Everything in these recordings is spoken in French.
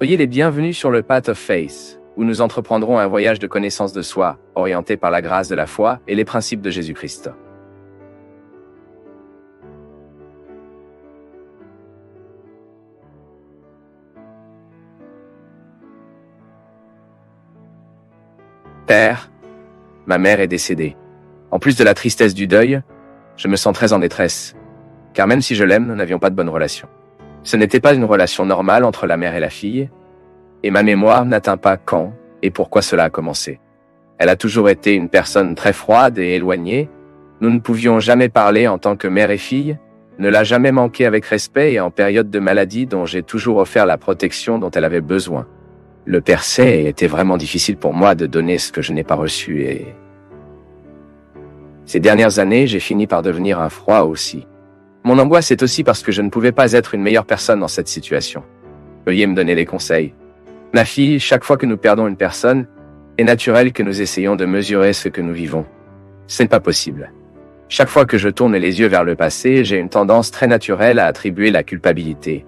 Soyez les bienvenus sur le Path of Faith, où nous entreprendrons un voyage de connaissance de soi, orienté par la grâce de la foi et les principes de Jésus-Christ. Père, ma mère est décédée. En plus de la tristesse du deuil, je me sens très en détresse, car même si je l'aime, nous n'avions pas de bonne relation. Ce n'était pas une relation normale entre la mère et la fille, et ma mémoire n'atteint pas quand et pourquoi cela a commencé. Elle a toujours été une personne très froide et éloignée. Nous ne pouvions jamais parler en tant que mère et fille, ne l'a jamais manqué avec respect et en période de maladie dont j'ai toujours offert la protection dont elle avait besoin. Le percé était vraiment difficile pour moi de donner ce que je n'ai pas reçu et... Ces dernières années, j'ai fini par devenir un froid aussi. Mon angoisse est aussi parce que je ne pouvais pas être une meilleure personne dans cette situation. Veuillez me donner des conseils. Ma fille, chaque fois que nous perdons une personne, est naturel que nous essayons de mesurer ce que nous vivons. Ce n'est pas possible. Chaque fois que je tourne les yeux vers le passé, j'ai une tendance très naturelle à attribuer la culpabilité,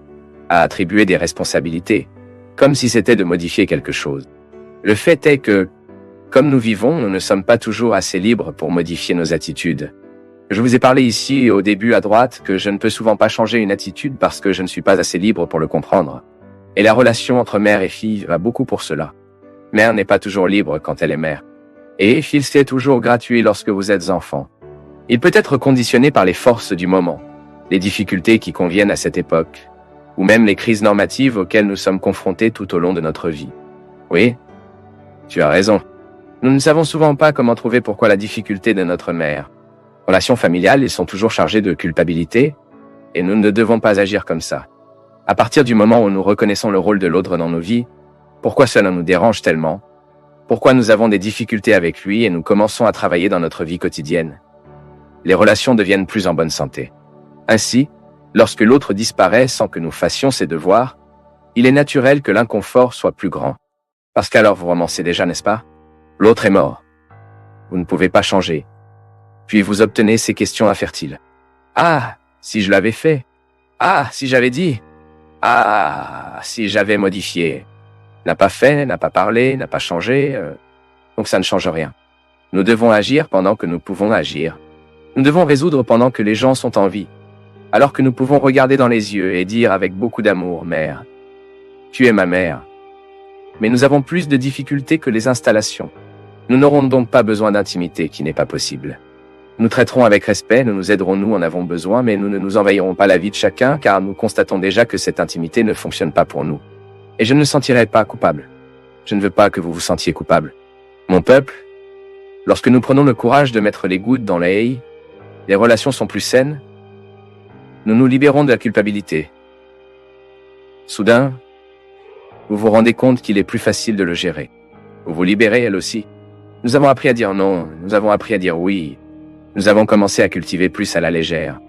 à attribuer des responsabilités, comme si c'était de modifier quelque chose. Le fait est que, comme nous vivons, nous ne sommes pas toujours assez libres pour modifier nos attitudes. Je vous ai parlé ici au début à droite que je ne peux souvent pas changer une attitude parce que je ne suis pas assez libre pour le comprendre. Et la relation entre mère et fille va beaucoup pour cela. Mère n'est pas toujours libre quand elle est mère. Et fils est toujours gratuit lorsque vous êtes enfant. Il peut être conditionné par les forces du moment, les difficultés qui conviennent à cette époque, ou même les crises normatives auxquelles nous sommes confrontés tout au long de notre vie. Oui, tu as raison. Nous ne savons souvent pas comment trouver pourquoi la difficulté de notre mère. Relations familiales, ils sont toujours chargés de culpabilité, et nous ne devons pas agir comme ça. À partir du moment où nous reconnaissons le rôle de l'autre dans nos vies, pourquoi cela nous dérange tellement? Pourquoi nous avons des difficultés avec lui et nous commençons à travailler dans notre vie quotidienne? Les relations deviennent plus en bonne santé. Ainsi, lorsque l'autre disparaît sans que nous fassions ses devoirs, il est naturel que l'inconfort soit plus grand. Parce qu'alors vous romancez déjà, n'est-ce pas? L'autre est mort. Vous ne pouvez pas changer. Puis vous obtenez ces questions infertiles. Ah, si je l'avais fait. Ah, si j'avais dit. Ah, si j'avais modifié. N'a pas fait, n'a pas parlé, n'a pas changé. Donc ça ne change rien. Nous devons agir pendant que nous pouvons agir. Nous devons résoudre pendant que les gens sont en vie. Alors que nous pouvons regarder dans les yeux et dire avec beaucoup d'amour, mère, tu es ma mère. Mais nous avons plus de difficultés que les installations. Nous n'aurons donc pas besoin d'intimité qui n'est pas possible. Nous traiterons avec respect, nous nous aiderons, nous en avons besoin, mais nous ne nous envahirons pas la vie de chacun car nous constatons déjà que cette intimité ne fonctionne pas pour nous. Et je ne me sentirai pas coupable. Je ne veux pas que vous vous sentiez coupable. Mon peuple, lorsque nous prenons le courage de mettre les gouttes dans la haie, les relations sont plus saines. Nous nous libérons de la culpabilité. Soudain, vous vous rendez compte qu'il est plus facile de le gérer. Vous vous libérez elle aussi. Nous avons appris à dire non, nous avons appris à dire oui. Nous avons commencé à cultiver plus à la légère.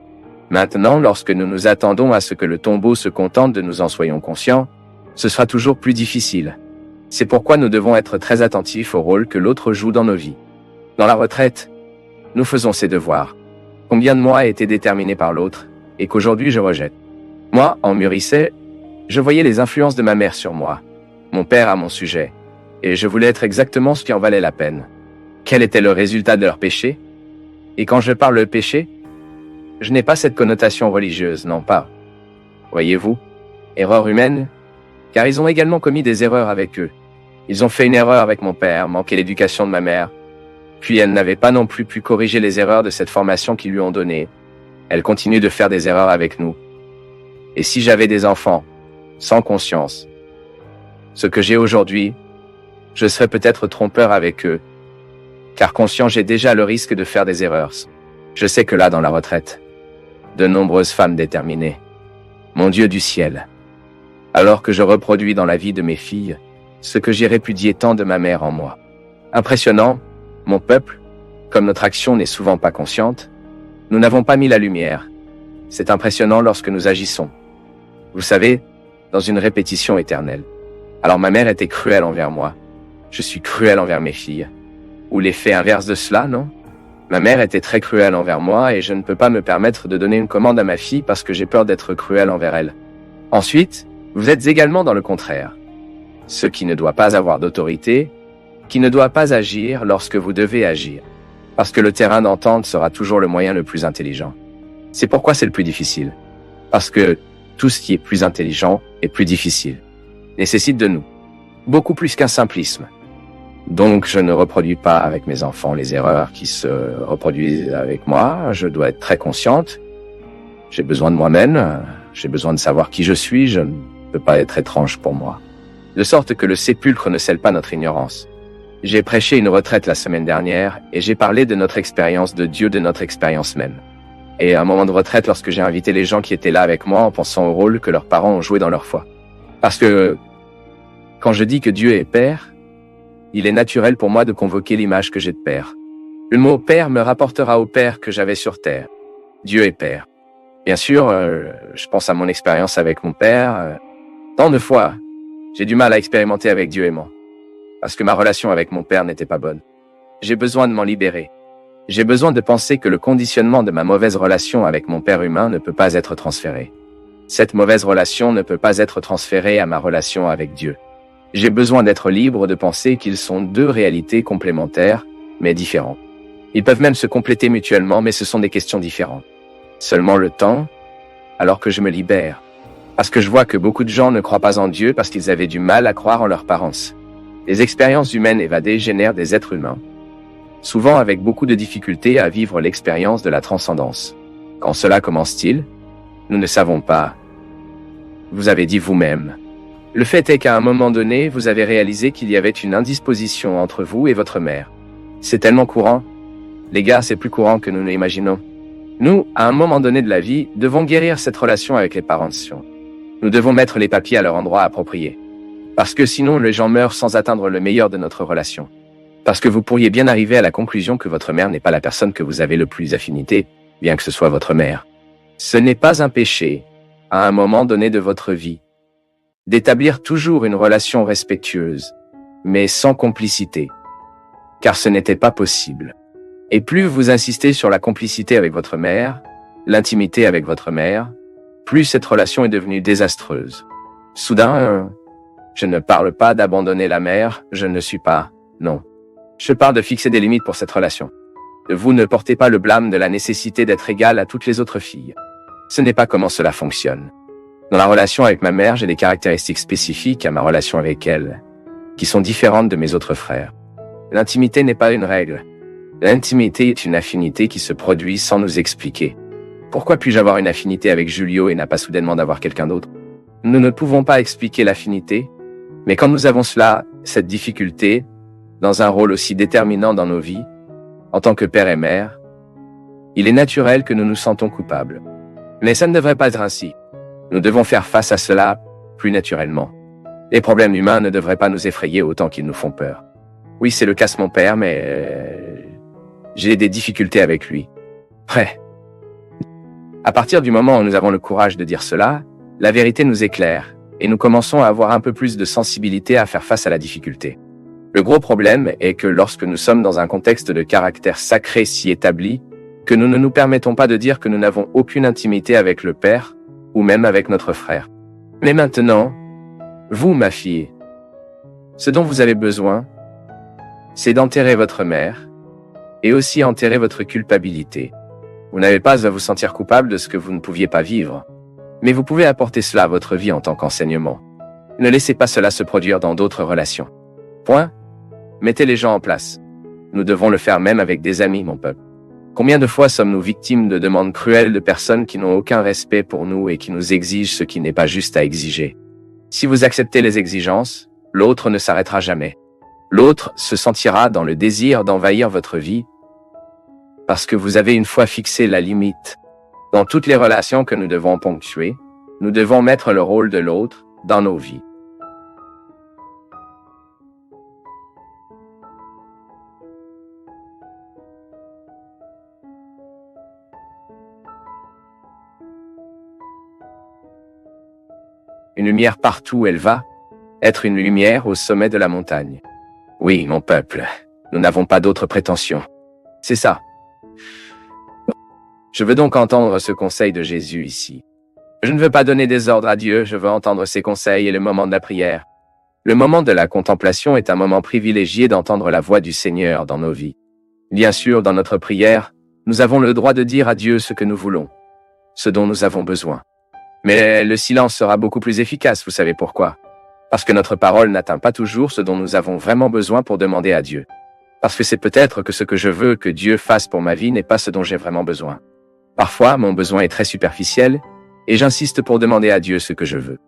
Maintenant, lorsque nous nous attendons à ce que le tombeau se contente de nous en soyons conscients, ce sera toujours plus difficile. C'est pourquoi nous devons être très attentifs au rôle que l'autre joue dans nos vies. Dans la retraite, nous faisons ses devoirs. Combien de mois a été déterminé par l'autre, et qu'aujourd'hui je rejette. Moi, en mûrissais, je voyais les influences de ma mère sur moi, mon père à mon sujet, et je voulais être exactement ce qui en valait la peine. Quel était le résultat de leur péché? Et quand je parle de péché, je n'ai pas cette connotation religieuse, non pas. Voyez-vous, erreur humaine, car ils ont également commis des erreurs avec eux. Ils ont fait une erreur avec mon père, manqué l'éducation de ma mère, puis elle n'avait pas non plus pu corriger les erreurs de cette formation qu'ils lui ont donnée. Elle continue de faire des erreurs avec nous. Et si j'avais des enfants, sans conscience, ce que j'ai aujourd'hui, je serais peut-être trompeur avec eux, car conscient j'ai déjà le risque de faire des erreurs. Je sais que là, dans la retraite, de nombreuses femmes déterminées. Mon Dieu du ciel. Alors que je reproduis dans la vie de mes filles, ce que j'ai répudié tant de ma mère en moi. Impressionnant, mon peuple, comme notre action n'est souvent pas consciente, nous n'avons pas mis la lumière. C'est impressionnant lorsque nous agissons. Vous savez, dans une répétition éternelle. Alors ma mère était cruelle envers moi. Je suis cruel envers mes filles. Ou l'effet inverse de cela, non? Ma mère était très cruelle envers moi et je ne peux pas me permettre de donner une commande à ma fille parce que j'ai peur d'être cruel envers elle. Ensuite, vous êtes également dans le contraire. ce qui ne doit pas avoir d'autorité, qui ne doit pas agir lorsque vous devez agir. Parce que le terrain d'entente sera toujours le moyen le plus intelligent. C'est pourquoi c'est le plus difficile. Parce que tout ce qui est plus intelligent est plus difficile. Nécessite de nous. Beaucoup plus qu'un simplisme. Donc je ne reproduis pas avec mes enfants les erreurs qui se reproduisent avec moi. Je dois être très consciente. J'ai besoin de moi-même. J'ai besoin de savoir qui je suis. Je ne peux pas être étrange pour moi. De sorte que le sépulcre ne scelle pas notre ignorance. J'ai prêché une retraite la semaine dernière et j'ai parlé de notre expérience de Dieu, de notre expérience même. Et à un moment de retraite, lorsque j'ai invité les gens qui étaient là avec moi en pensant au rôle que leurs parents ont joué dans leur foi. Parce que quand je dis que Dieu est Père, il est naturel pour moi de convoquer l'image que j'ai de Père. Le mot Père me rapportera au Père que j'avais sur terre. Dieu est Père. Bien sûr, je pense à mon expérience avec mon Père. Tant de fois, j'ai du mal à expérimenter avec Dieu aimant. Parce que ma relation avec mon Père n'était pas bonne. J'ai besoin de m'en libérer. J'ai besoin de penser que le conditionnement de ma mauvaise relation avec mon Père humain ne peut pas être transféré. Cette mauvaise relation ne peut pas être transférée à ma relation avec Dieu. J'ai besoin d'être libre de penser qu'ils sont deux réalités complémentaires, mais différentes. Ils peuvent même se compléter mutuellement, mais ce sont des questions différentes. Seulement le temps, alors que je me libère. Parce que je vois que beaucoup de gens ne croient pas en Dieu parce qu'ils avaient du mal à croire en leur parence. Les expériences humaines évadées génèrent des êtres humains, souvent avec beaucoup de difficultés à vivre l'expérience de la transcendance. Quand cela commence-t-il? Nous ne savons pas. Vous avez dit vous-même. Le fait est qu'à un moment donné, vous avez réalisé qu'il y avait une indisposition entre vous et votre mère. C'est tellement courant. Les gars, c'est plus courant que nous l'imaginons. Nous, à un moment donné de la vie, devons guérir cette relation avec les parents. Nous devons mettre les papiers à leur endroit approprié. Parce que sinon, les gens meurent sans atteindre le meilleur de notre relation. Parce que vous pourriez bien arriver à la conclusion que votre mère n'est pas la personne que vous avez le plus affinité, bien que ce soit votre mère. Ce n'est pas un péché, à un moment donné de votre vie, d'établir toujours une relation respectueuse, mais sans complicité. Car ce n'était pas possible. Et plus vous insistez sur la complicité avec votre mère, l'intimité avec votre mère, plus cette relation est devenue désastreuse. Soudain, je ne parle pas d'abandonner la mère, je ne suis pas, non. Je parle de fixer des limites pour cette relation. Vous ne portez pas le blâme de la nécessité d'être égal à toutes les autres filles. Ce n'est pas comment cela fonctionne. Dans la relation avec ma mère, j'ai des caractéristiques spécifiques à ma relation avec elle, qui sont différentes de mes autres frères. L'intimité n'est pas une règle. L'intimité est une affinité qui se produit sans nous expliquer. Pourquoi puis-je avoir une affinité avec Julio et n'a pas soudainement d'avoir quelqu'un d'autre? Nous ne pouvons pas expliquer l'affinité, mais quand nous avons cela, cette difficulté, dans un rôle aussi déterminant dans nos vies, en tant que père et mère, il est naturel que nous nous sentons coupables. Mais ça ne devrait pas être ainsi. Nous devons faire face à cela plus naturellement. Les problèmes humains ne devraient pas nous effrayer autant qu'ils nous font peur. Oui, c'est le cas de mon père, mais j'ai des difficultés avec lui. Prêt. À partir du moment où nous avons le courage de dire cela, la vérité nous éclaire, et nous commençons à avoir un peu plus de sensibilité à faire face à la difficulté. Le gros problème est que lorsque nous sommes dans un contexte de caractère sacré si établi, que nous ne nous permettons pas de dire que nous n'avons aucune intimité avec le Père, ou même avec notre frère. Mais maintenant, vous, ma fille, ce dont vous avez besoin, c'est d'enterrer votre mère, et aussi enterrer votre culpabilité. Vous n'avez pas à vous sentir coupable de ce que vous ne pouviez pas vivre. Mais vous pouvez apporter cela à votre vie en tant qu'enseignement. Ne laissez pas cela se produire dans d'autres relations. Point. Mettez les gens en place. Nous devons le faire même avec des amis, mon peuple. Combien de fois sommes-nous victimes de demandes cruelles de personnes qui n'ont aucun respect pour nous et qui nous exigent ce qui n'est pas juste à exiger? Si vous acceptez les exigences, l'autre ne s'arrêtera jamais. L'autre se sentira dans le désir d'envahir votre vie parce que vous avez une fois fixé la limite. Dans toutes les relations que nous devons ponctuer, nous devons mettre le rôle de l'autre dans nos vies. Une lumière partout où elle va, être une lumière au sommet de la montagne. Oui, mon peuple, nous n'avons pas d'autres prétentions. C'est ça. Je veux donc entendre ce conseil de Jésus ici. Je ne veux pas donner des ordres à Dieu, je veux entendre ses conseils et le moment de la prière. Le moment de la contemplation est un moment privilégié d'entendre la voix du Seigneur dans nos vies. Bien sûr, dans notre prière, nous avons le droit de dire à Dieu ce que nous voulons, ce dont nous avons besoin. Mais le silence sera beaucoup plus efficace, vous savez pourquoi? Parce que notre parole n'atteint pas toujours ce dont nous avons vraiment besoin pour demander à Dieu. Parce que c'est peut-être que ce que je veux que Dieu fasse pour ma vie n'est pas ce dont j'ai vraiment besoin. Parfois, mon besoin est très superficiel, et j'insiste pour demander à Dieu ce que je veux.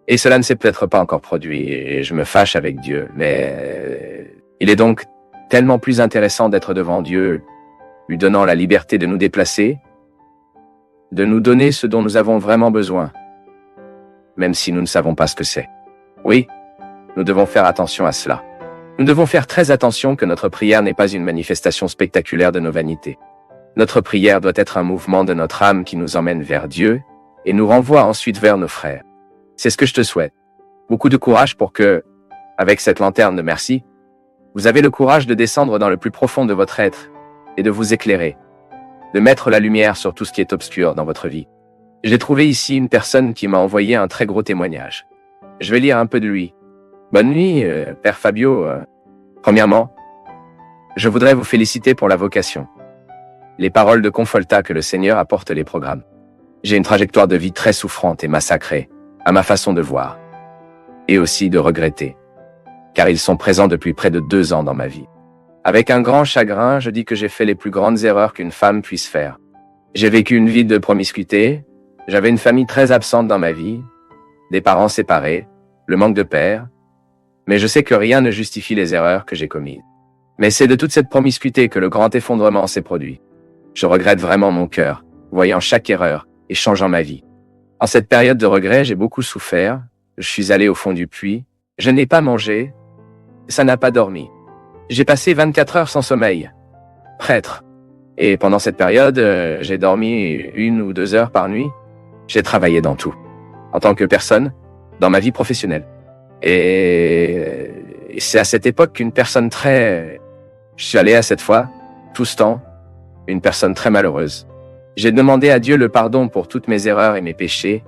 Et cela ne s'est peut-être pas encore produit, et je me fâche avec Dieu, mais il est donc tellement plus intéressant d'être devant Dieu, lui donnant la liberté de nous déplacer, de nous donner ce dont nous avons vraiment besoin, même si nous ne savons pas ce que c'est. Oui, nous devons faire attention à cela. Nous devons faire très attention que notre prière n'est pas une manifestation spectaculaire de nos vanités. Notre prière doit être un mouvement de notre âme qui nous emmène vers Dieu et nous renvoie ensuite vers nos frères. C'est ce que je te souhaite. Beaucoup de courage pour que, avec cette lanterne de merci, vous avez le courage de descendre dans le plus profond de votre être et de vous éclairer, de mettre la lumière sur tout ce qui est obscur dans votre vie. J'ai trouvé ici une personne qui m'a envoyé un très gros témoignage. Je vais lire un peu de lui. Bonne nuit, Père Fabio. Premièrement, je voudrais vous féliciter pour la vocation. Les paroles de Confolta que le Seigneur apporte les programmes. J'ai une trajectoire de vie très souffrante et massacrée, à ma façon de voir, et aussi de regretter, car ils sont présents depuis près de 2 ans dans ma vie. Avec un grand chagrin, je dis que j'ai fait les plus grandes erreurs qu'une femme puisse faire. J'ai vécu une vie de promiscuité, j'avais une famille très absente dans ma vie, des parents séparés, le manque de père, mais je sais que rien ne justifie les erreurs que j'ai commises. Mais c'est de toute cette promiscuité que le grand effondrement s'est produit. Je regrette vraiment mon cœur, voyant chaque erreur et changeant ma vie. En cette période de regret, j'ai beaucoup souffert, je suis allé au fond du puits, je n'ai pas mangé, ça n'a pas dormi. J'ai passé 24 heures sans sommeil. Prêtre. Et pendant cette période, j'ai dormi 1 ou 2 heures par nuit. J'ai travaillé dans tout. En tant que personne, dans ma vie professionnelle. Et c'est à cette époque qu'une personne je suis allé à cette fois, tout ce temps, une personne très malheureuse. J'ai demandé à Dieu le pardon pour toutes mes erreurs et mes péchés,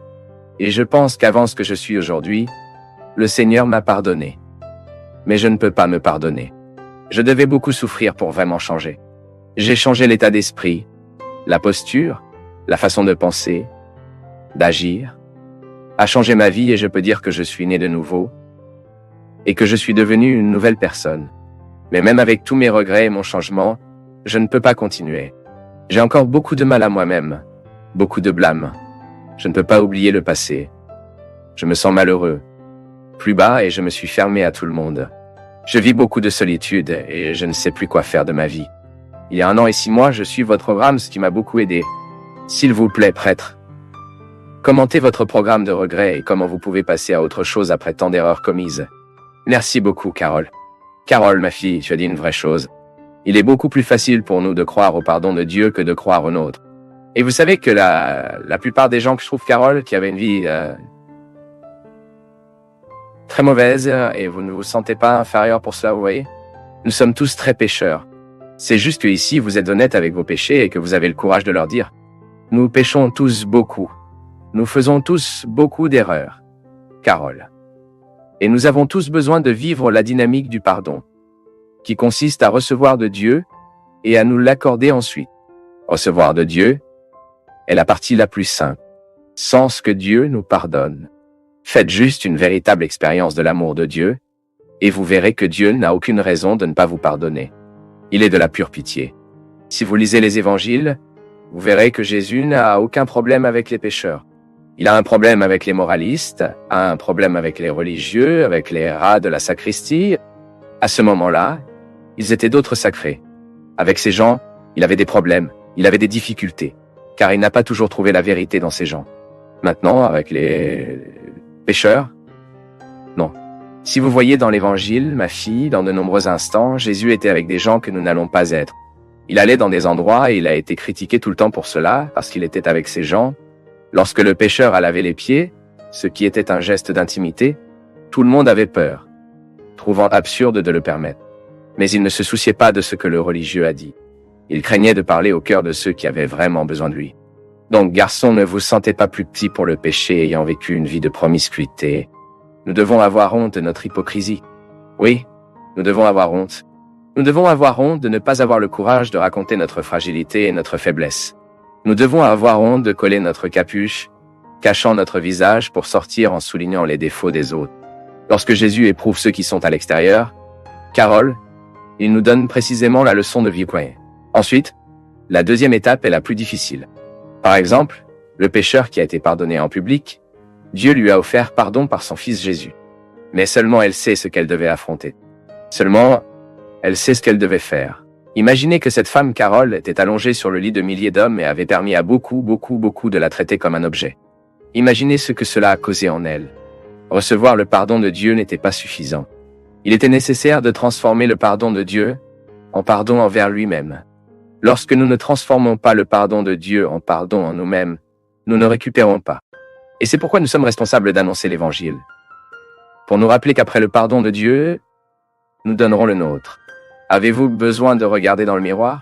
et je pense qu'avant ce que je suis aujourd'hui, le Seigneur m'a pardonné. Mais je ne peux pas me pardonner. Je devais beaucoup souffrir pour vraiment changer. J'ai changé l'état d'esprit, la posture, la façon de penser, d'agir, a changé ma vie et je peux dire que je suis né de nouveau et que je suis devenu une nouvelle personne. Mais même avec tous mes regrets et mon changement, je ne peux pas continuer. J'ai encore beaucoup de mal à moi-même, beaucoup de blâme. Je ne peux pas oublier le passé. Je me sens malheureux, plus bas et je me suis fermé à tout le monde. Je vis beaucoup de solitude et je ne sais plus quoi faire de ma vie. Il y a 1 an et 6 mois, je suis votre programme, ce qui m'a beaucoup aidé. S'il vous plaît, prêtre, commentez votre programme de regret et comment vous pouvez passer à autre chose après tant d'erreurs commises. Merci beaucoup, Carole. Carole, ma fille, tu as dit une vraie chose. Il est beaucoup plus facile pour nous de croire au pardon de Dieu que de croire au nôtre. Et vous savez que la plupart des gens que je trouve, Carole, qui avaient une vie très mauvaise, et vous ne vous sentez pas inférieur pour cela, vous voyez? Nous sommes tous très pécheurs. C'est juste que ici, vous êtes honnête avec vos péchés et que vous avez le courage de leur dire. Nous péchons tous beaucoup. Nous faisons tous beaucoup d'erreurs. Carole. Et nous avons tous besoin de vivre la dynamique du pardon, qui consiste à recevoir de Dieu et à nous l'accorder ensuite. Recevoir de Dieu est la partie la plus simple, sans ce que Dieu nous pardonne. Faites juste une véritable expérience de l'amour de Dieu, et vous verrez que Dieu n'a aucune raison de ne pas vous pardonner. Il est de la pure pitié. Si vous lisez les évangiles, vous verrez que Jésus n'a aucun problème avec les pécheurs. Il a un problème avec les moralistes, a un problème avec les religieux, avec les rats de la sacristie. À ce moment-là, ils étaient d'autres sacrés. Avec ces gens, il avait des problèmes, il avait des difficultés, car il n'a pas toujours trouvé la vérité dans ces gens. Maintenant, avec les pécheurs, non. Si vous voyez dans l'évangile, ma fille, dans de nombreux instants, Jésus était avec des gens que nous n'allons pas être. Il allait dans des endroits et il a été critiqué tout le temps pour cela, parce qu'il était avec ces gens. Lorsque le pécheur a lavé les pieds, ce qui était un geste d'intimité, tout le monde avait peur, trouvant absurde de le permettre. Mais il ne se souciait pas de ce que le religieux a dit. Il craignait de parler au cœur de ceux qui avaient vraiment besoin de lui. Donc, garçon, ne vous sentez pas plus petit pour le péché ayant vécu une vie de promiscuité. Nous devons avoir honte de notre hypocrisie. Oui, nous devons avoir honte. Nous devons avoir honte de ne pas avoir le courage de raconter notre fragilité et notre faiblesse. Nous devons avoir honte de coller notre capuche, cachant notre visage pour sortir en soulignant les défauts des autres. Lorsque Jésus éprouve ceux qui sont à l'extérieur, Carole, il nous donne précisément la leçon de vivre. Ensuite, la deuxième étape est la plus difficile. Par exemple, le pécheur qui a été pardonné en public, Dieu lui a offert pardon par son Fils Jésus. Mais seulement elle sait ce qu'elle devait affronter. Seulement, elle sait ce qu'elle devait faire. Imaginez que cette femme Carole était allongée sur le lit de milliers d'hommes et avait permis à beaucoup de la traiter comme un objet. Imaginez ce que cela a causé en elle. Recevoir le pardon de Dieu n'était pas suffisant. Il était nécessaire de transformer le pardon de Dieu en pardon envers lui-même. Lorsque nous ne transformons pas le pardon de Dieu en pardon en nous-mêmes, nous ne récupérons pas. Et c'est pourquoi nous sommes responsables d'annoncer l'Évangile. Pour nous rappeler qu'après le pardon de Dieu, nous donnerons le nôtre. Avez-vous besoin de regarder dans le miroir?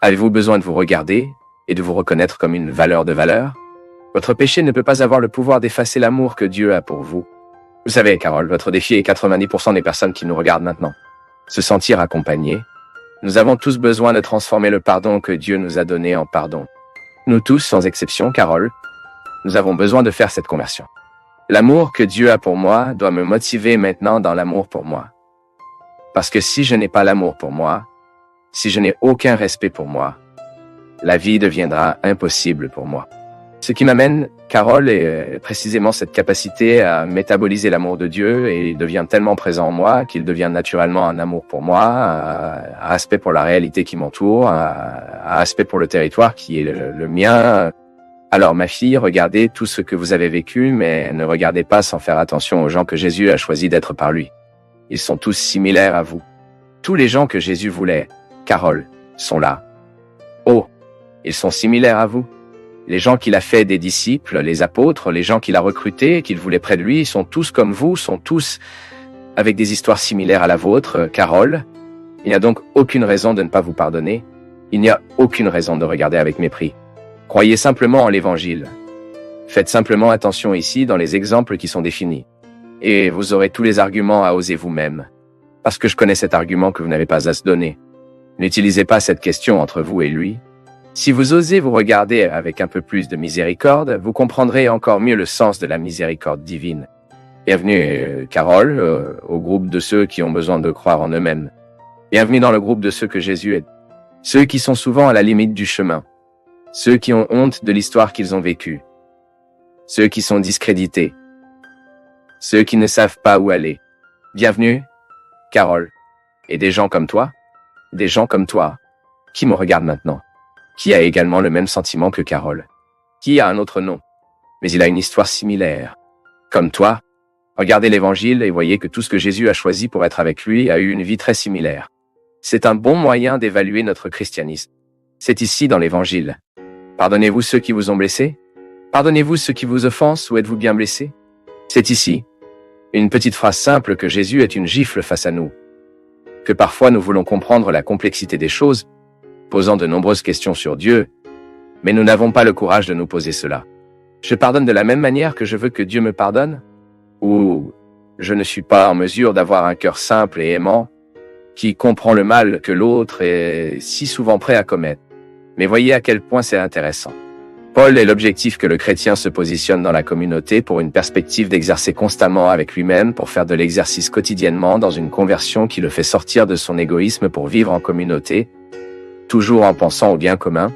Avez-vous besoin de vous regarder et de vous reconnaître comme une valeur de valeur? Votre péché ne peut pas avoir le pouvoir d'effacer l'amour que Dieu a pour vous. Vous savez, Carole, votre défi est 90% des personnes qui nous regardent maintenant. Se sentir accompagné. Nous avons tous besoin de transformer le pardon que Dieu nous a donné en pardon. Nous tous, sans exception, Carole, nous avons besoin de faire cette conversion. L'amour que Dieu a pour moi doit me motiver maintenant dans l'amour pour moi. Parce que si je n'ai pas l'amour pour moi, si je n'ai aucun respect pour moi, la vie deviendra impossible pour moi. Ce qui m'amène, Carole, est précisément cette capacité à métaboliser l'amour de Dieu et il devient tellement présent en moi qu'il devient naturellement un amour pour moi, un respect pour la réalité qui m'entoure, un respect pour le territoire qui est le mien. Alors ma fille, regardez tout ce que vous avez vécu, mais ne regardez pas sans faire attention aux gens que Jésus a choisi d'être par lui. Ils sont tous similaires à vous. Tous les gens que Jésus voulait, Carole, sont là. Oh, ils sont similaires à vous. Les gens qu'il a fait des disciples, les apôtres, les gens qu'il a recrutés, qu'il voulait près de lui, sont tous comme vous, sont tous avec des histoires similaires à la vôtre, Carole. Il n'y a donc aucune raison de ne pas vous pardonner. Il n'y a aucune raison de regarder avec mépris. Croyez simplement en l'Évangile. Faites simplement attention ici dans les exemples qui sont définis. Et vous aurez tous les arguments à oser vous-même. Parce que je connais cet argument que vous n'avez pas à se donner. N'utilisez pas cette question entre vous et lui. Si vous osez vous regarder avec un peu plus de miséricorde, vous comprendrez encore mieux le sens de la miséricorde divine. Bienvenue, Carole, au groupe de ceux qui ont besoin de croire en eux-mêmes. Bienvenue dans le groupe de ceux que Jésus aide. Ceux qui sont souvent à la limite du chemin. Ceux qui ont honte de l'histoire qu'ils ont vécue. Ceux qui sont discrédités. Ceux qui ne savent pas où aller. Bienvenue, Carole. Et des gens comme toi, qui me regardent maintenant, qui a également le même sentiment que Carole, qui a un autre nom, mais il a une histoire similaire. Comme toi, regardez l'Évangile et voyez que tout ce que Jésus a choisi pour être avec lui a eu une vie très similaire. C'est un bon moyen d'évaluer notre christianisme. C'est ici dans l'Évangile. Pardonnez-vous ceux qui vous ont blessé? Pardonnez-vous ceux qui vous offensent ou êtes-vous bien blessé? C'est ici. Une petite phrase simple que Jésus est une gifle face à nous. Que parfois nous voulons comprendre la complexité des choses, posant de nombreuses questions sur Dieu, mais nous n'avons pas le courage de nous poser cela. Je pardonne de la même manière que je veux que Dieu me pardonne? Ou je ne suis pas en mesure d'avoir un cœur simple et aimant, qui comprend le mal que l'autre est si souvent prêt à commettre? Mais voyez à quel point c'est intéressant. Paul est l'objectif que le chrétien se positionne dans la communauté pour une perspective d'exercer constamment avec lui-même, pour faire de l'exercice quotidiennement dans une conversion qui le fait sortir de son égoïsme pour vivre en communauté, toujours en pensant au bien commun.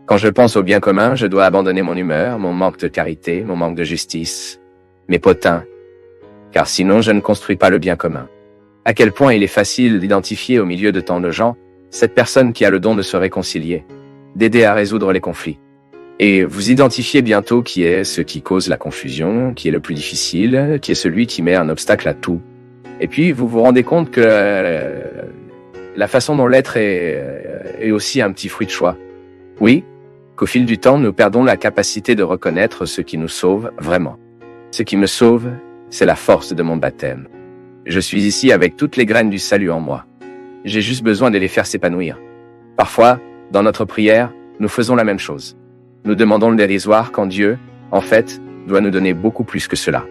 Quand je pense au bien commun, je dois abandonner mon humeur, mon manque de carité, mon manque de justice, mes potins, car sinon je ne construis pas le bien commun. À quel point il est facile d'identifier au milieu de tant de gens cette personne qui a le don de se réconcilier, d'aider à résoudre les conflits. Et vous identifiez bientôt qui est ce qui cause la confusion, qui est le plus difficile, qui est celui qui met un obstacle à tout. Et puis vous vous rendez compte que la façon dont l'être est aussi un petit fruit de choix. Oui, qu'au fil du temps, nous perdons la capacité de reconnaître ce qui nous sauve vraiment. Ce qui me sauve, c'est la force de mon baptême. Je suis ici avec toutes les graines du salut en moi. J'ai juste besoin de les faire s'épanouir. Parfois, dans notre prière, nous faisons la même chose. Nous demandons le dérisoire quand Dieu, en fait, doit nous donner beaucoup plus que cela.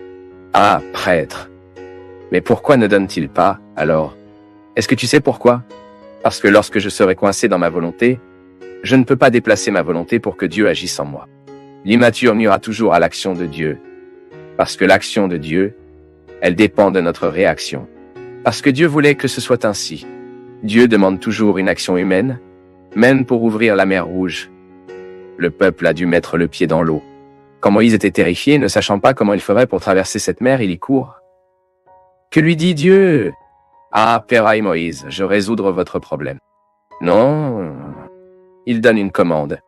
Ah, prêtre, Mais pourquoi ne donne-t-il pas, alors? Est-ce que tu sais pourquoi? Parce que lorsque je serai coincé dans ma volonté, je ne peux pas déplacer ma volonté pour que Dieu agisse en moi. L'immature nuira toujours à l'action de Dieu. Parce que l'action de Dieu, elle dépend de notre réaction. Parce que Dieu voulait que ce soit ainsi. Dieu demande toujours une action humaine, même pour ouvrir la mer Rouge. Le peuple a dû mettre le pied dans l'eau. Quand Moïse était terrifié, ne sachant pas comment il ferait pour traverser cette mer, il y court. Que lui dit Dieu? Ah, Père et Moïse, je résoudre votre problème. Non. Il donne une commande.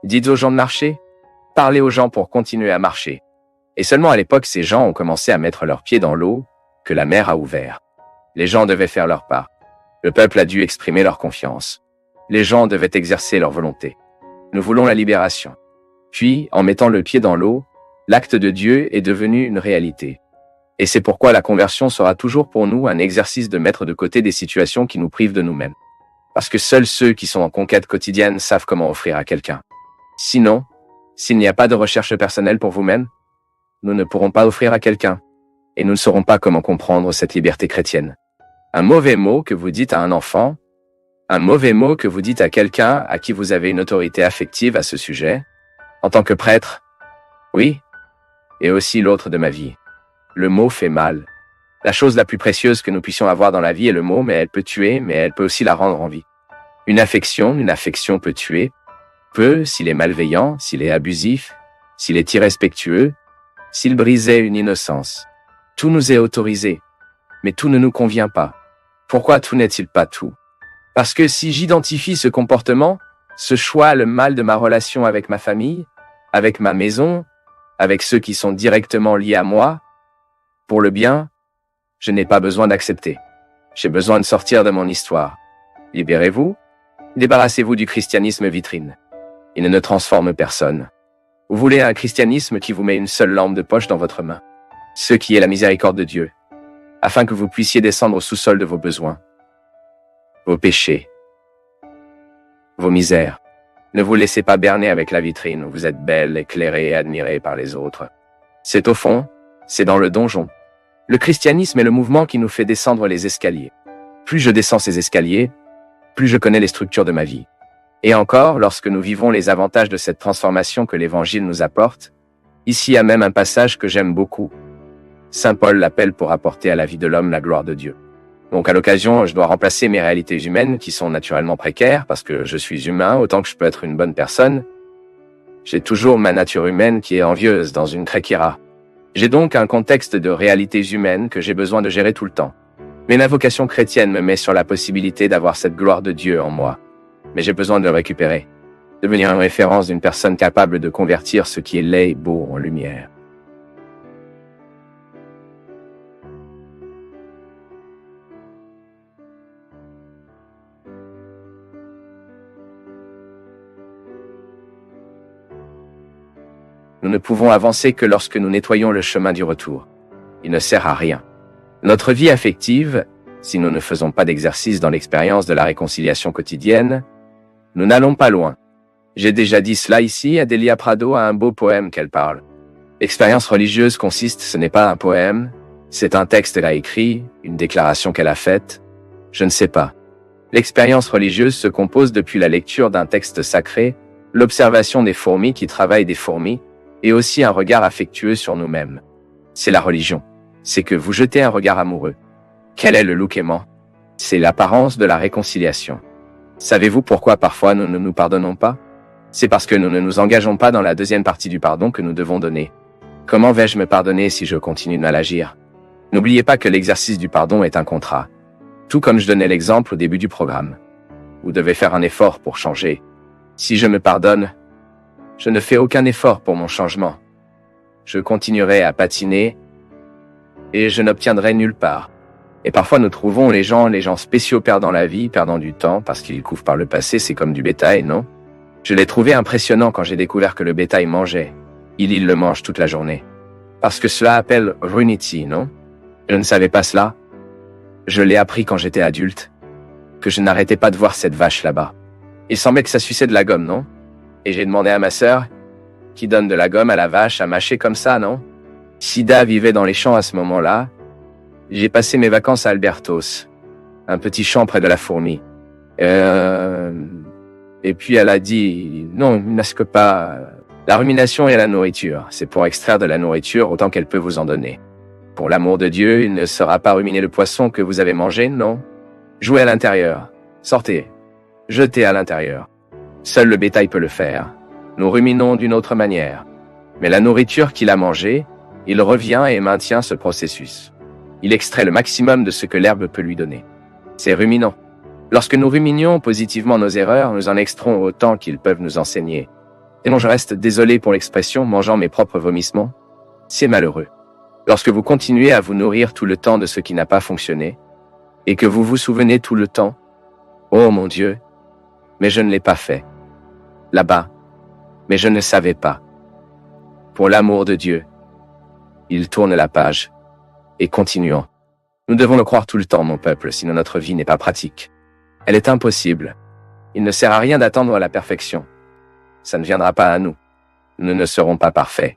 Dites aux gens de marcher. Parlez aux gens pour continuer à marcher. Et seulement à l'époque, ces gens ont commencé à mettre leurs pieds dans l'eau, que la mer a ouvert. Les gens devaient faire leur part. Le peuple a dû exprimer leur confiance. Les gens devaient exercer leur volonté. Nous voulons la libération. Puis, en mettant le pied dans l'eau, l'acte de Dieu est devenu une réalité. Et c'est pourquoi la conversion sera toujours pour nous un exercice de mettre de côté des situations qui nous privent de nous-mêmes. Parce que seuls ceux qui sont en conquête quotidienne savent comment offrir à quelqu'un. Sinon, s'il n'y a pas de recherche personnelle pour vous-même, nous ne pourrons pas offrir à quelqu'un. Et nous ne saurons pas comment comprendre cette liberté chrétienne. Un mauvais mot que vous dites à un enfant, un mauvais mot que vous dites à quelqu'un à qui vous avez une autorité affective à ce sujet, en tant que prêtre, oui, et aussi l'autre de ma vie. Le mot fait mal. La chose la plus précieuse que nous puissions avoir dans la vie est le mot, mais elle peut tuer, mais elle peut aussi la rendre en vie. Une affection peut tuer, s'il est malveillant, s'il est abusif, s'il est irrespectueux, s'il brisait une innocence. Tout nous est autorisé, mais tout ne nous convient pas. Pourquoi tout n'est-il pas tout? Parce que si j'identifie ce comportement, ce choix, le mal de ma relation avec ma famille, avec ma maison, avec ceux qui sont directement liés à moi, pour le bien, je n'ai pas besoin d'accepter. J'ai besoin de sortir de mon histoire. Libérez-vous, débarrassez-vous du christianisme vitrine. Il ne transforme personne. Vous voulez un christianisme qui vous met une seule lampe de poche dans votre main, ce qui est la miséricorde de Dieu, afin que vous puissiez descendre au sous-sol de vos besoins, vos péchés, vos misères. Ne vous laissez pas berner avec la vitrine où vous êtes belle, éclairée et admirée par les autres. C'est au fond, c'est dans le donjon. Le christianisme est le mouvement qui nous fait descendre les escaliers. Plus je descends ces escaliers, plus je connais les structures de ma vie. Et encore, lorsque nous vivons les avantages de cette transformation que l'Évangile nous apporte, ici il y a même un passage que j'aime beaucoup. Saint Paul l'appelle pour apporter à la vie de l'homme la gloire de Dieu. Donc à l'occasion, je dois remplacer mes réalités humaines qui sont naturellement précaires parce que je suis humain autant que je peux être une bonne personne. J'ai toujours ma nature humaine qui est envieuse dans une tréquira. J'ai donc un contexte de réalités humaines que j'ai besoin de gérer tout le temps. Mais ma vocation chrétienne me met sur la possibilité d'avoir cette gloire de Dieu en moi. Mais j'ai besoin de le récupérer. Devenir une référence d'une personne capable de convertir ce qui est laid et beau en lumière. Nous ne pouvons avancer que lorsque nous nettoyons le chemin du retour. Il ne sert à rien. Notre vie affective, si nous ne faisons pas d'exercice dans l'expérience de la réconciliation quotidienne, nous n'allons pas loin. J'ai déjà dit cela ici, Adélia Prado a un beau poème qu'elle parle. L'expérience religieuse consiste, ce n'est pas un poème, c'est un texte qu'elle a écrit, une déclaration qu'elle a faite, je ne sais pas. L'expérience religieuse se compose depuis la lecture d'un texte sacré, l'observation des fourmis qui travaillent des fourmis, et aussi un regard affectueux sur nous-mêmes. C'est la religion. C'est que vous jetez un regard amoureux. Quel est le look aimant? C'est l'apparence de la réconciliation. Savez-vous pourquoi parfois nous ne nous pardonnons pas? C'est parce que nous ne nous engageons pas dans la deuxième partie du pardon que nous devons donner. Comment vais-je me pardonner si je continue de mal agir? N'oubliez pas que l'exercice du pardon est un contrat. Tout comme je donnais l'exemple au début du programme. Vous devez faire un effort pour changer. Si je me pardonne, je ne fais aucun effort pour mon changement. Je continuerai à patiner et je n'obtiendrai nulle part. Et parfois nous trouvons les gens spéciaux perdant la vie, perdant du temps parce qu'ils couvrent par le passé, c'est comme du bétail, non? Je l'ai trouvé impressionnant quand j'ai découvert que le bétail mangeait. Il le mange toute la journée. Parce que cela appelle runity, non? Je ne savais pas cela. Je l'ai appris quand j'étais adulte. Que je n'arrêtais pas de voir cette vache là-bas. Il semblait que ça suçait de la gomme, non? Et j'ai demandé à ma sœur, qui donne de la gomme à la vache à mâcher comme ça, non? Sida vivait dans les champs à ce moment-là, J'ai passé mes vacances à Albertos, un petit champ près de la fourmi. Et puis elle a dit, non, masque pas. La rumination et la nourriture, c'est pour extraire de la nourriture autant qu'elle peut vous en donner. Pour l'amour de Dieu, il ne sera pas ruminer le poisson que vous avez mangé, non. Jouez à l'intérieur. Sortez. Jetez à l'intérieur. Seul le bétail peut le faire. Nous ruminons d'une autre manière. Mais la nourriture qu'il a mangée, il revient et maintient ce processus. Il extrait le maximum de ce que l'herbe peut lui donner. C'est ruminant. Lorsque nous ruminions positivement nos erreurs, nous en extraons autant qu'ils peuvent nous enseigner. Et non, je reste désolé pour l'expression, mangeant mes propres vomissements. C'est malheureux. Lorsque vous continuez à vous nourrir tout le temps de ce qui n'a pas fonctionné, et que vous vous souvenez tout le temps, « Oh mon Dieu, mais je ne l'ai pas fait. Là-bas, mais je ne savais pas. » Pour l'amour de Dieu, il tourne la page. Et continuons. Nous devons le croire tout le temps, mon peuple, sinon notre vie n'est pas pratique. Elle est impossible. Il ne sert à rien d'attendre la perfection. Ça ne viendra pas à nous. Nous ne serons pas parfaits.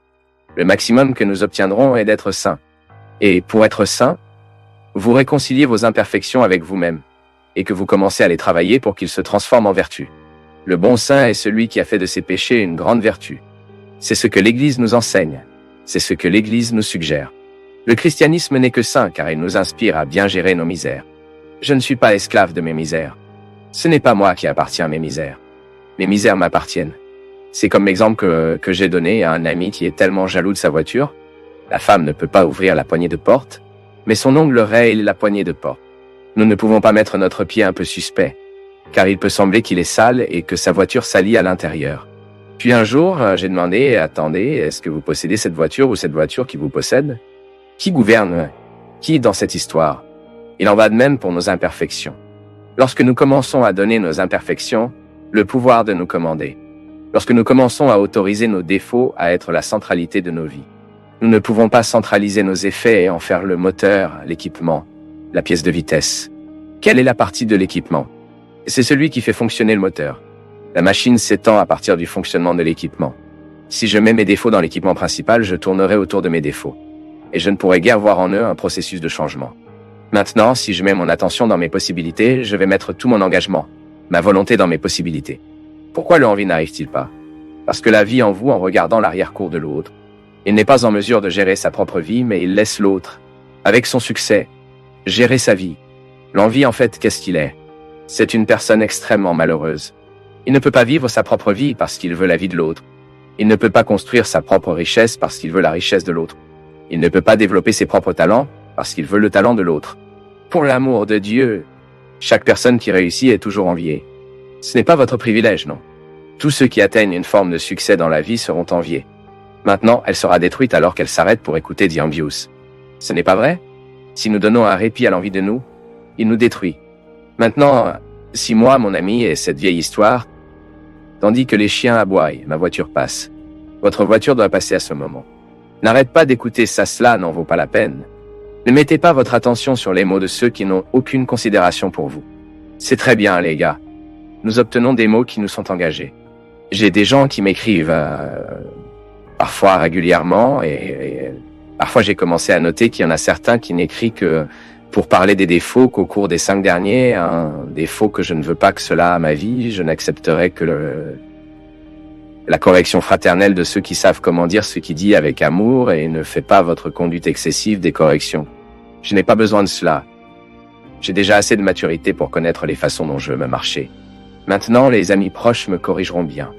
Le maximum que nous obtiendrons est d'être saints. Et pour être saints, vous réconciliez vos imperfections avec vous-même, et que vous commencez à les travailler pour qu'ils se transforment en vertu. Le bon saint est celui qui a fait de ses péchés une grande vertu. C'est ce que l'Église nous enseigne. C'est ce que l'Église nous suggère. Le christianisme n'est que saint car il nous inspire à bien gérer nos misères. Je ne suis pas esclave de mes misères. Ce n'est pas moi qui appartiens à mes misères. Mes misères m'appartiennent. C'est comme l'exemple que j'ai donné à un ami qui est tellement jaloux de sa voiture. La femme ne peut pas ouvrir la poignée de porte, mais son ongle raye la poignée de porte. Nous ne pouvons pas mettre notre pied un peu suspect, car il peut sembler qu'il est sale et que sa voiture salit à l'intérieur. Puis un jour, j'ai demandé, attendez, est-ce que vous possédez cette voiture ou cette voiture qui vous possède? Qui gouverne? Qui dans cette histoire? Il en va de même pour nos imperfections. Lorsque nous commençons à donner nos imperfections, le pouvoir de nous commander. Lorsque nous commençons à autoriser nos défauts à être la centralité de nos vies. Nous ne pouvons pas centraliser nos effets et en faire le moteur, l'équipement, la pièce de vitesse. Quelle est la partie de l'équipement? C'est celui qui fait fonctionner le moteur. La machine s'étend à partir du fonctionnement de l'équipement. Si je mets mes défauts dans l'équipement principal, je tournerai autour de mes défauts. Et je ne pourrai guère voir en eux un processus de changement. Maintenant, si je mets mon attention dans mes possibilités, je vais mettre tout mon engagement, ma volonté dans mes possibilités. Pourquoi le envie n'arrive-t-il pas? Parce que la vie en vous en regardant l'arrière-cour de l'autre. Il n'est pas en mesure de gérer sa propre vie, mais il laisse l'autre, avec son succès, gérer sa vie. L'envie, en fait, qu'est-ce qu'il est? C'est une personne extrêmement malheureuse. Il ne peut pas vivre sa propre vie parce qu'il veut la vie de l'autre. Il ne peut pas construire sa propre richesse parce qu'il veut la richesse de l'autre. Il ne peut pas développer ses propres talents parce qu'il veut le talent de l'autre. Pour l'amour de Dieu, chaque personne qui réussit est toujours enviée. Ce n'est pas votre privilège, non. Tous ceux qui atteignent une forme de succès dans la vie seront enviés. Maintenant, elle sera détruite alors qu'elle s'arrête pour écouter The Envious. Ce n'est pas vrai? Si nous donnons un répit à l'envie de nous, il nous détruit. Maintenant, si moi, mon ami, et cette vieille histoire, tandis que les chiens aboient, ma voiture passe. Votre voiture doit passer à ce moment. N'arrête pas d'écouter ça, cela n'en vaut pas la peine. Ne mettez pas votre attention sur les mots de ceux qui n'ont aucune considération pour vous. C'est très bien, les gars. Nous obtenons des mots qui nous sont engagés. J'ai des gens qui m'écrivent parfois régulièrement et parfois j'ai commencé à noter qu'il y en a certains qui n'écrivent que pour parler des défauts qu'au cours des 5 derniers, un défaut que je ne veux pas que cela à ma vie, je n'accepterai que la correction fraternelle de ceux qui savent comment dire ce qu'il dit avec amour et ne fait pas votre conduite excessive des corrections. Je n'ai pas besoin de cela. J'ai déjà assez de maturité pour connaître les façons dont je veux me marcher. Maintenant, les amis proches me corrigeront bien.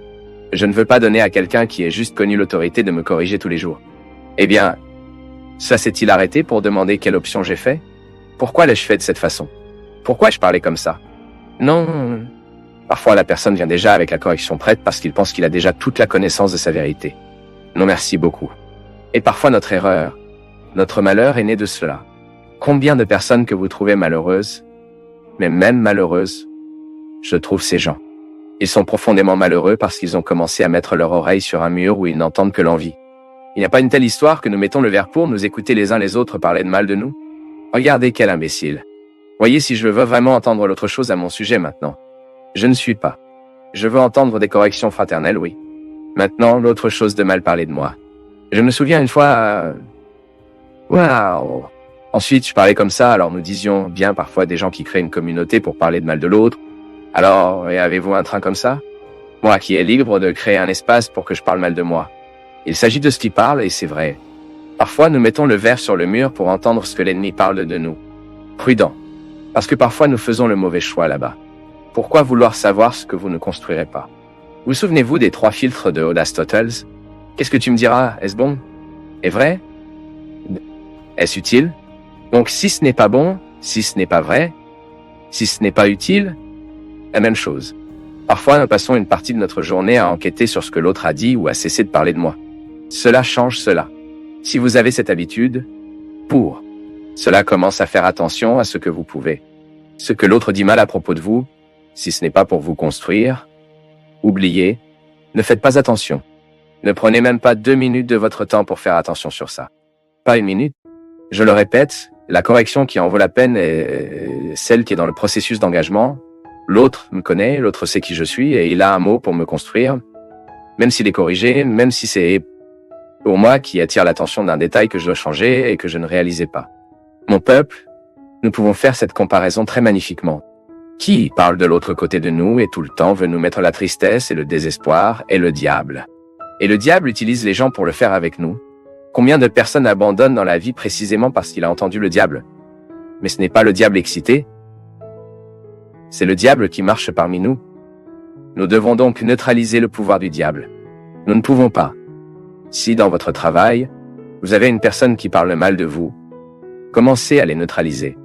Je ne veux pas donner à quelqu'un qui ait juste connu l'autorité de me corriger tous les jours. Eh bien, ça s'est-il arrêté pour demander quelle option j'ai fait? Pourquoi l'ai-je fait de cette façon? Pourquoi je parlais comme ça? Non. Parfois, la personne vient déjà avec la correction prête parce qu'il pense qu'il a déjà toute la connaissance de sa vérité. Non, merci beaucoup. Et parfois, notre erreur, notre malheur est né de cela. Combien de personnes que vous trouvez malheureuses, mais même malheureuses, je trouve ces gens. Ils sont profondément malheureux parce qu'ils ont commencé à mettre leur oreille sur un mur où ils n'entendent que l'envie. Il n'y a pas une telle histoire que nous mettons le verre pour nous écouter les uns les autres parler de mal de nous? Regardez quel imbécile. Voyez si je veux vraiment entendre l'autre chose à mon sujet maintenant. Je ne suis pas. Je veux entendre des corrections fraternelles, oui. Maintenant, l'autre chose de mal parler de moi. Je me souviens une fois... Waouh! Ensuite, je parlais comme ça, alors nous disions bien parfois des gens qui créent une communauté pour parler de mal de l'autre. Alors, et avez-vous un train comme ça? Moi qui est libre de créer un espace pour que je parle mal de moi. Il s'agit de ce qui parle et c'est vrai. Parfois, nous mettons le verre sur le mur pour entendre ce que l'ennemi parle de nous. Prudent. Parce que parfois, nous faisons le mauvais choix là-bas. Pourquoi vouloir savoir ce que vous ne construirez pas? Vous souvenez-vous des 3 filtres de Aristotle? Qu'est-ce que tu me diras? Est-ce bon? Est vrai? Est-ce utile? Donc, si ce n'est pas bon, si ce n'est pas vrai, si ce n'est pas utile, la même chose. Parfois, nous passons une partie de notre journée à enquêter sur ce que l'autre a dit ou à cesser de parler de moi. Cela change cela. Si vous avez cette habitude, cela commence à faire attention à ce que vous pouvez. Ce que l'autre dit mal à propos de vous, si ce n'est pas pour vous construire, oubliez, ne faites pas attention. Ne prenez même pas 2 minutes de votre temps pour faire attention sur ça. Pas 1 minute. Je le répète, la correction qui en vaut la peine est celle qui est dans le processus d'engagement. L'autre me connaît, l'autre sait qui je suis et il a un mot pour me construire. Même s'il est corrigé, même si c'est pour moi qui attire l'attention d'un détail que je dois changer et que je ne réalisais pas. Mon peuple, nous pouvons faire cette comparaison très magnifiquement. Qui parle de l'autre côté de nous et tout le temps veut nous mettre la tristesse et le désespoir est le diable. Et le diable utilise les gens pour le faire avec nous. Combien de personnes abandonnent dans la vie précisément parce qu'il a entendu le diable? Mais ce n'est pas le diable excité. C'est le diable qui marche parmi nous. Nous devons donc neutraliser le pouvoir du diable. Nous ne pouvons pas. Si dans votre travail, vous avez une personne qui parle mal de vous, commencez à les neutraliser.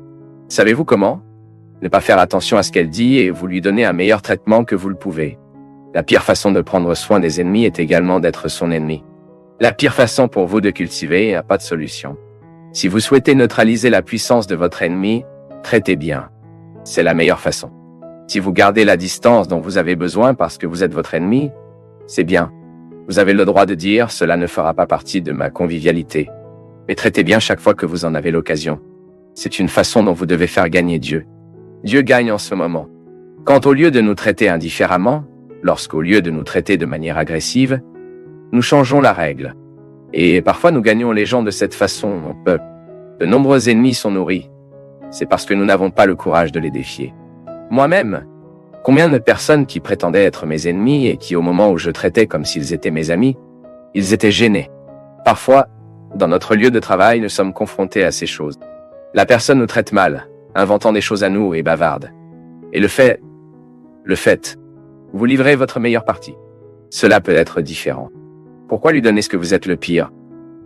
Savez-vous comment? Ne pas faire attention à ce qu'elle dit et vous lui donner un meilleur traitement que vous le pouvez. La pire façon de prendre soin des ennemis est également d'être son ennemi. La pire façon pour vous de cultiver n'a pas de solution. Si vous souhaitez neutraliser la puissance de votre ennemi, traitez bien. C'est la meilleure façon. Si vous gardez la distance dont vous avez besoin parce que vous êtes votre ennemi, c'est bien. Vous avez le droit de dire « cela ne fera pas partie de ma convivialité ». Mais traitez bien chaque fois que vous en avez l'occasion. C'est une façon dont vous devez faire gagner Dieu. Dieu gagne en ce moment. Quand au lieu de nous traiter indifféremment, lorsqu'au lieu de nous traiter de manière agressive, nous changeons la règle. Et parfois nous gagnons les gens de cette façon, mon peuple. De nombreux ennemis sont nourris. C'est parce que nous n'avons pas le courage de les défier. Moi-même, combien de personnes qui prétendaient être mes ennemis et qui, au moment où je traitais comme s'ils étaient mes amis, ils étaient gênés. Parfois, dans notre lieu de travail, nous sommes confrontés à ces choses. La personne nous traite mal, inventant des choses à nous et bavarde. Et le fait, vous livrez votre meilleure partie. Cela peut être différent. Pourquoi lui donner ce que vous êtes le pire?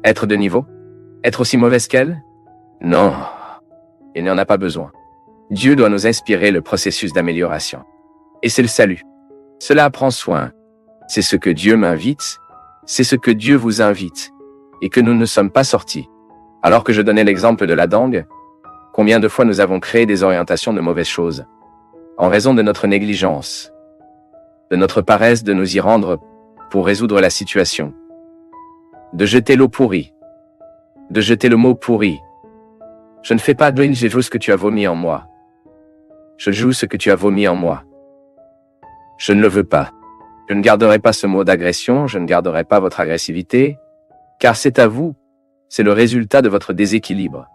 Être de niveau? Être aussi mauvaise qu'elle? Non, il n'y en a pas besoin. Dieu doit nous inspirer le processus d'amélioration. Et c'est le salut. Cela prend soin. C'est ce que Dieu m'invite, c'est ce que Dieu vous invite, et que nous ne sommes pas sortis. Alors que je donnais l'exemple de la dengue, combien de fois nous avons créé des orientations de mauvaises choses, en raison de notre négligence, de notre paresse de nous y rendre pour résoudre la situation, de jeter l'eau pourrie, de jeter le mot pourri. Je ne fais pas de je joue ce que tu as vomi en moi. Je joue ce que tu as vomi en moi. Je ne le veux pas. Je ne garderai pas ce mot d'agression, je ne garderai pas votre agressivité, car c'est à vous, c'est le résultat de votre déséquilibre.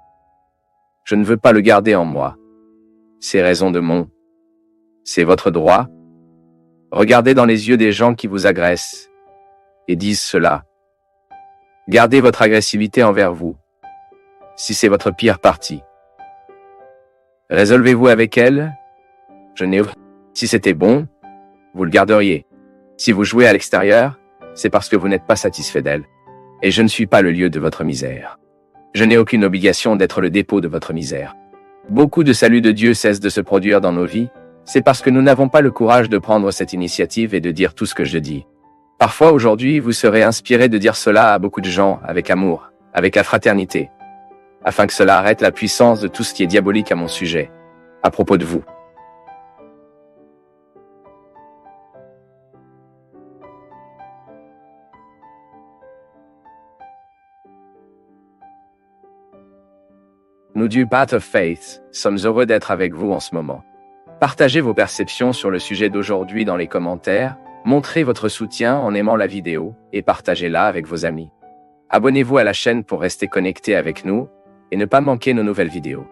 Je ne veux pas le garder en moi. C'est raison de mon. C'est votre droit. Regardez dans les yeux des gens qui vous agressent et disent cela. Gardez votre agressivité envers vous, si c'est votre pire partie. Résolvez-vous avec elle. Si c'était bon, vous le garderiez. Si vous jouez à l'extérieur, c'est parce que vous n'êtes pas satisfait d'elle. Et je ne suis pas le lieu de votre misère. Je n'ai aucune obligation d'être le dépôt de votre misère. Beaucoup de saluts de Dieu cessent de se produire dans nos vies, c'est parce que nous n'avons pas le courage de prendre cette initiative et de dire tout ce que je dis. Parfois aujourd'hui, vous serez inspiré de dire cela à beaucoup de gens, avec amour, avec la fraternité, afin que cela arrête la puissance de tout ce qui est diabolique à mon sujet, à propos de vous. Nous du Path of Faith sommes heureux d'être avec vous en ce moment. Partagez vos perceptions sur le sujet d'aujourd'hui dans les commentaires, montrez votre soutien en aimant la vidéo et partagez-la avec vos amis. Abonnez-vous à la chaîne pour rester connecté avec nous et ne pas manquer nos nouvelles vidéos.